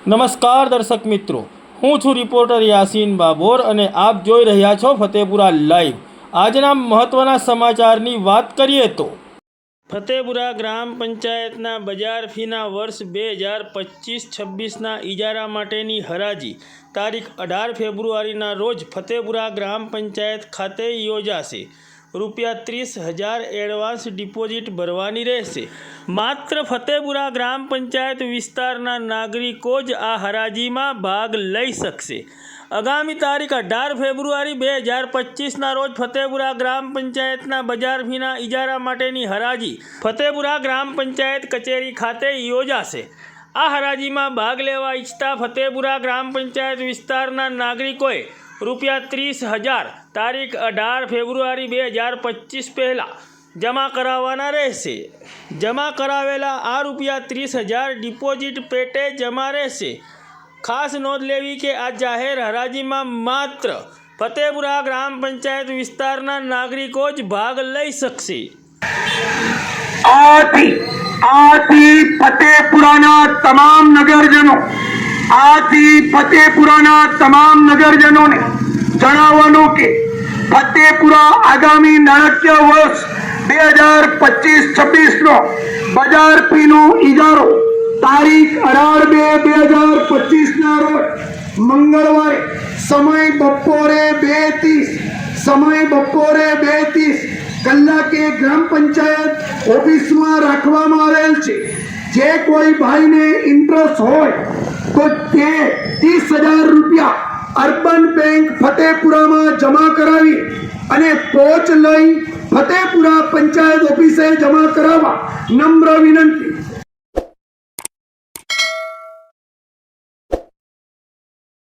નમસ્કાર દર્શક મિત્રો, હું છું રિપોર્ટર યાસીન બાબોર અને આપ જોઈ રહ્યા છો ફતેપુરા લાઈવ। આજના મહત્વના સમાચારની વાત કરીએ તો ફતેપુરા ગ્રામ પંચાયતના બજાર ફીના વર્ષ 2025-26ના ઇજારા માટેની હરાજી તારીખ 18 ફેબ્રુઆરીના રોજ ફતેપુરા ગ્રામ પંચાયત ખાતે યોજાશે। ₹30,000 એડવાન્સ ડિપોઝિટ ભરવાની રહેશે। માત્ર ફતેપુરા ગ્રામ પંચાયત વિસ્તારના નાગરિકો જ આ હરાજીમાં ભાગ લઈ શકશે। આગામી તારીખ 18 ફેબ્રુઆરી 2025ના રોજ ફતેપુરા ગ્રામ પંચાયતના બજાર ફીના ઇજારા માટેની હરાજી ફતેપુરા ગ્રામ પંચાયત કચેરી ખાતે યોજાશે। આ હરાજીમાં ભાગ લેવા ઈચ્છતા ફતેપુરા ગ્રામ પંચાયત વિસ્તારના નાગરિકોએ ₹30,000 તારીખ 18 ફેબ્રુઆરી 2025 પહેલાં જમા કરાવવાના રહેશે। જમા કરાવેલા આ ₹30,000 ડિપોઝિટ પેટે જમા રહેશે। ખાસ નોંધ લેવી કે આ જાહેર હરાજીમાં માત્ર ફતેપુરા ગ્રામ પંચાયત વિસ્તારના નાગરિકો જ ભાગ લઈ શકશે। આથી ફતેપુરાના તમામ નગરજનોને જણાવવાનું કે ફતેપુરા આગામી નાણાકીય વર્ષ 2025-26નો બજાર ફીનો ઇજારો તારીખ 18/2/2025ના રોજ મંગળવારે સમય બપોરે 2:30 કલાકે ગ્રામ પંચાયત ઓફિસમાં રાખવામાં આવેલ છે। જે કોઈ ભાઈને ઇન્ટરેસ્ટ હોય તો તે ₹30,000 અર્બન બેંક ફતેપુરામાં જમા કરાવી અને પોચ લઈ ફતેપુરા પંચાયત ઓફિસે જમા કરાવવા નમ્ર વિનંતી।